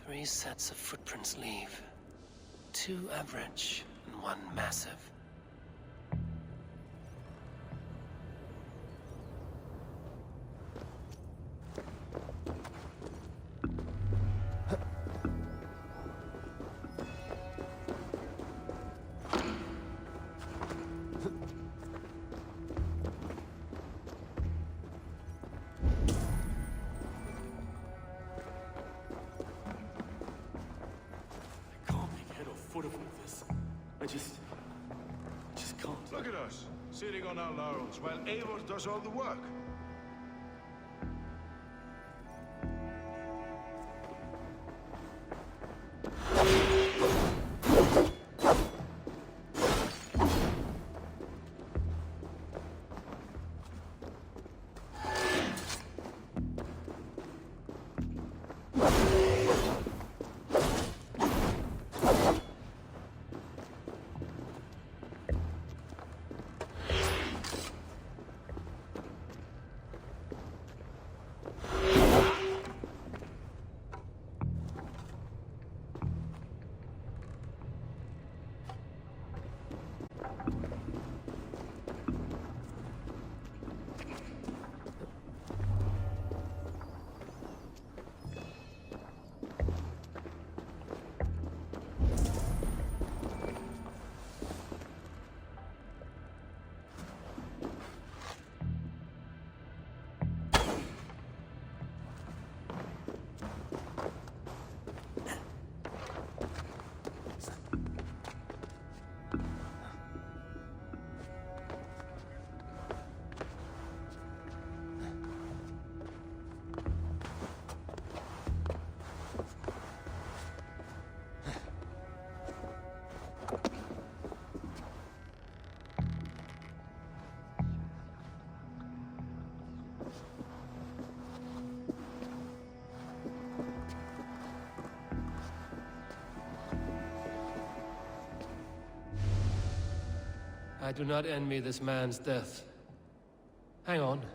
3 sets of footprints leave. 2 average and 1 massive. Look at us, sitting on our laurels while Eivor does all the work. I do not envy this man's death. Hang on.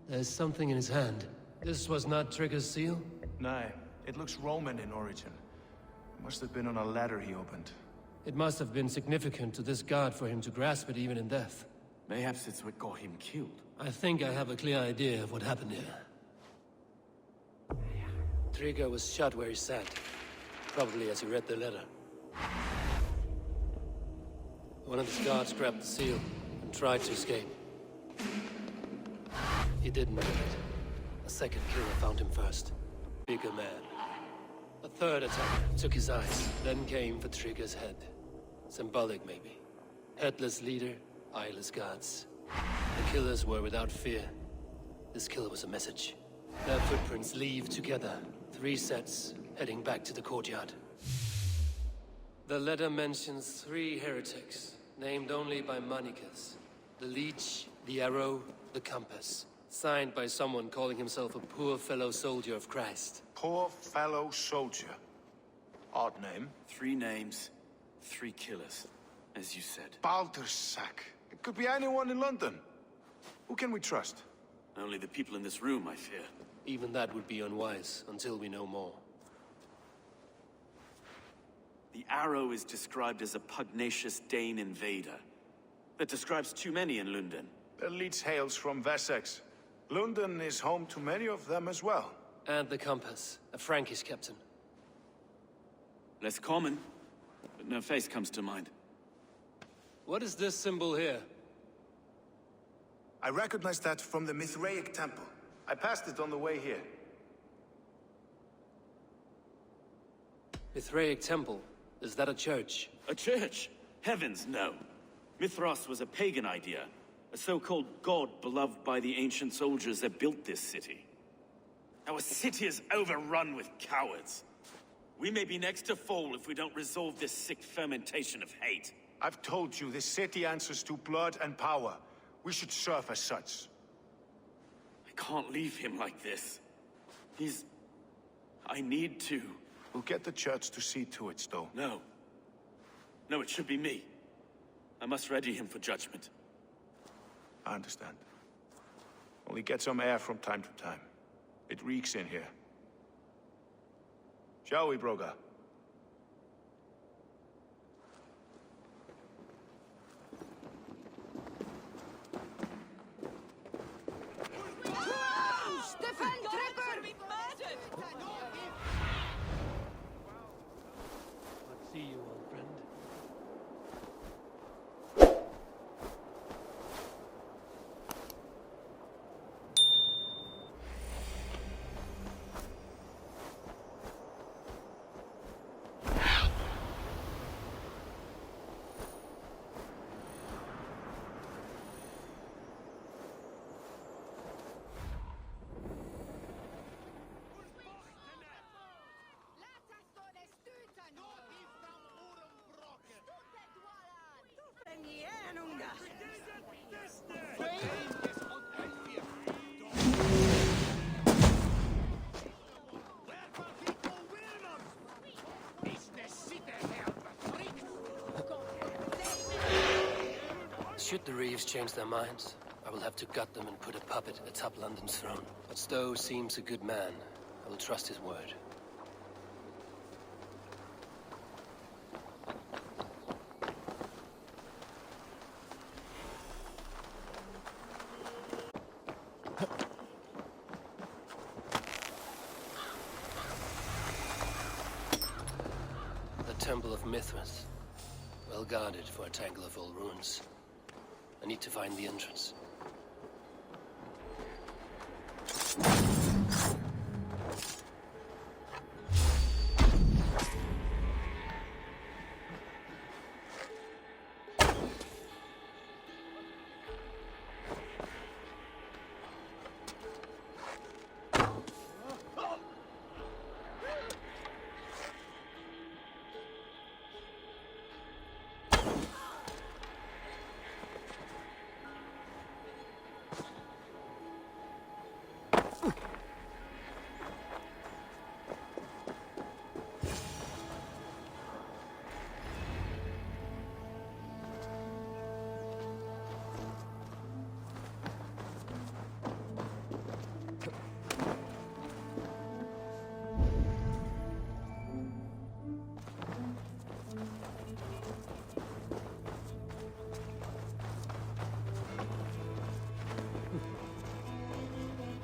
There's something in his hand. This was not Trigger's seal? No, it looks Roman in origin. Must have been on a ladder he opened. It must have been significant to this god for him to grasp it even in death. Mayhaps it's what got him killed. I think I have a clear idea of what happened here. Trigger was shot where he sat. Probably as he read the letter. One of his guards grabbed the seal and tried to escape. He didn't do it. A second killer found him first. Bigger man. A third attacker took his eyes, then came for Trigger's head. Symbolic, maybe. Headless leader, eyeless guards. The killers were without fear. This killer was a message. Their footprints leave together. 3 sets, heading back to the courtyard. The letter mentions 3 heretics, named only by monikers. The Leech, the Arrow, the Compass. Signed by someone calling himself a poor fellow soldier of Christ. Poor fellow soldier. Odd name. 3 names, 3 killers, as you said. Baldersack. It could be anyone in London. Who can we trust? Only the people in this room, I fear. Even that would be unwise, until we know more. The Arrow is described as a pugnacious Dane invader. That describes too many in London. The Leech hails from Wessex. London is home to many of them as well. And the Compass, a Frankish captain. Less common, but no face comes to mind. What is this symbol here? I recognize that from the Mithraic temple. I passed it on the way here. Mithraic temple? Is that a church? A church? Heavens, no. Mithras was a pagan idea. A so-called god beloved by the ancient soldiers that built this city. Our city is overrun with cowards. We may be next to fall if we don't resolve this sick fermentation of hate. I've told you, this city answers to blood and power. We should serve as such. I can't leave him like this. I need to. We'll get the church to see to it, though. No. No, it should be me. I must ready him for judgment. I understand. Only get some air from time to time. It reeks in here. Shall we, Broga? Let's see you, old friend. Should the Reeves change their minds, I will have to gut them and put a puppet atop London's throne. But Stowe seems a good man. I will trust his word. The Temple of Mithras. Well guarded for a tangle of old ruins. I need to find the entrance.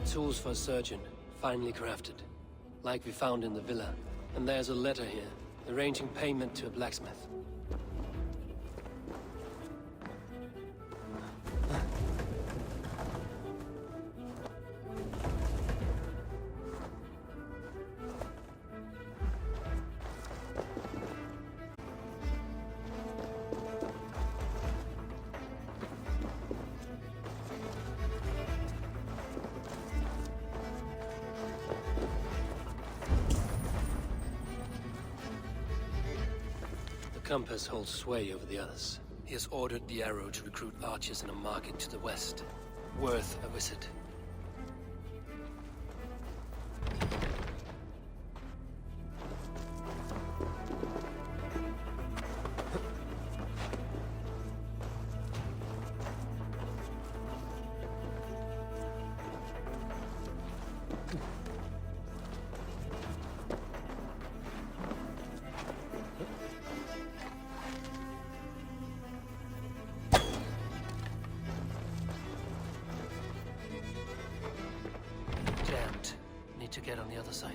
Tools for a surgeon, finely crafted. Like we found in the villa. And there's a letter here, arranging payment to a blacksmith. The compass holds sway over the others. He has ordered the arrow to recruit archers in a market to the west. Worth a visit. To get on the other side.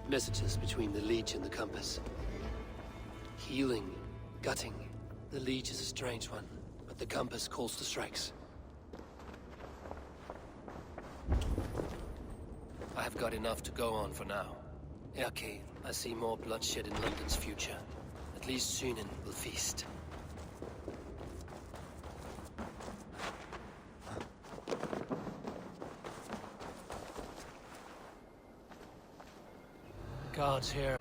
Messages between the Leech and the compass. Healing, gutting. The Leech is a strange one, but the compass calls the strikes. I have got enough to go on for now. Okay, I see more bloodshed in London's future. At least Sunan will feast. Guards here.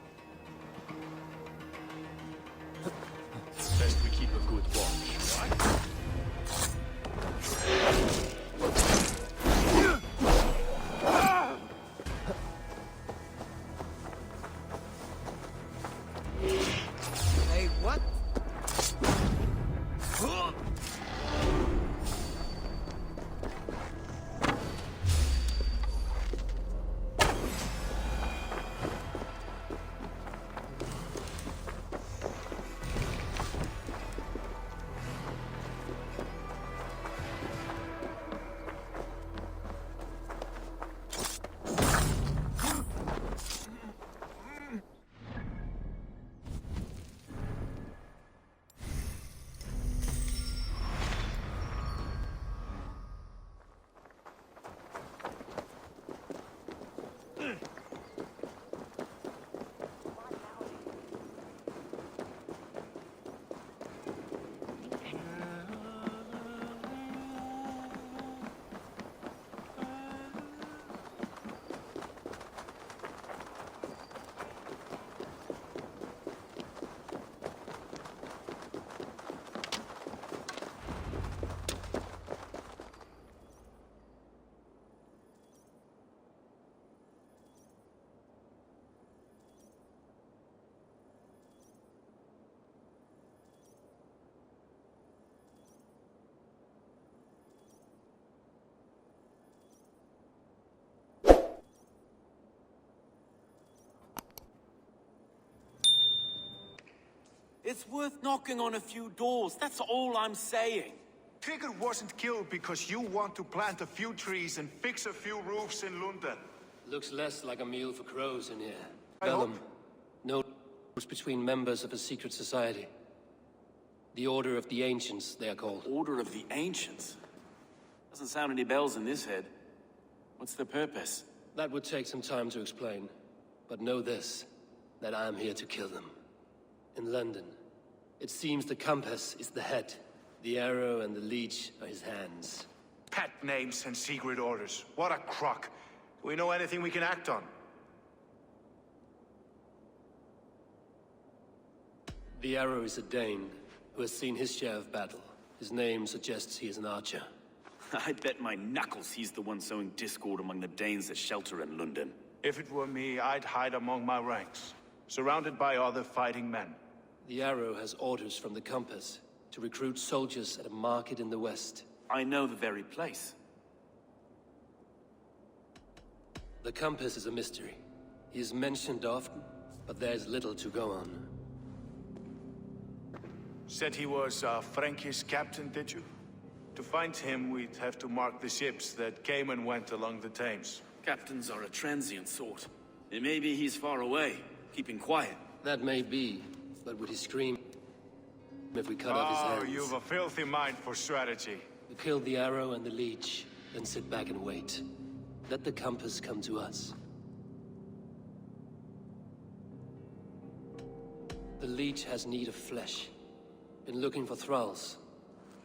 Best we keep a good watch, right? Hey, what? It's worth knocking on a few doors, that's all I'm saying. Trigger wasn't killed because you want to plant a few trees and fix a few roofs in London. Looks less like a meal for crows in here. I Vellum. hope- No between members of a secret society. The Order of the Ancients, they are called. Order of the Ancients? Doesn't sound any bells in this head. What's the purpose? That would take some time to explain. But know this, that I am here to kill them. In London, it seems the compass is the head. The arrow and the leech are his hands. Pet names and secret orders. What a crock. Do we know anything we can act on? The arrow is a Dane who has seen his share of battle. His name suggests he is an archer. I bet my knuckles he's the one sowing discord among the Danes that shelter in London. If it were me, I'd hide among my ranks, surrounded by other fighting men. The arrow has orders from the compass to recruit soldiers at a market in the west. I know the very place. The compass is a mystery. He is mentioned often, but there is little to go on. Said he was a Frankish captain, did you? To find him, we'd have to mark the ships that came and went along the Thames. Captains are a transient sort. It may be he's far away, keeping quiet. That may be, but would he scream if we cut off his Oh, hands? you've a filthy mind for strategy. We kill the arrow and the leech, then sit back and wait. Let the compass come to us. The leech has need of flesh. Been looking for thralls,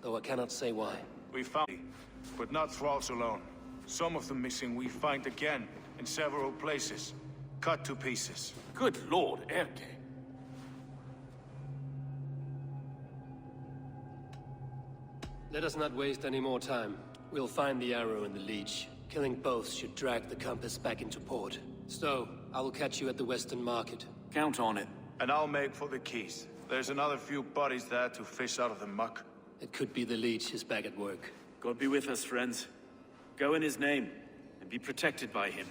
though I cannot say why. We found, but not thralls alone. Some of the missing we find again in several places, cut to pieces. Good lord, Erke. Let us not waste any more time. We'll find the arrow and the leech. Killing both should drag the compass back into port. So, I will catch you at the Western Market. Count on it. And I'll make for the keys. There's another few bodies there to fish out of the muck. It could be the leech is back at work. God be with us, friends. Go in his name, and be protected by him.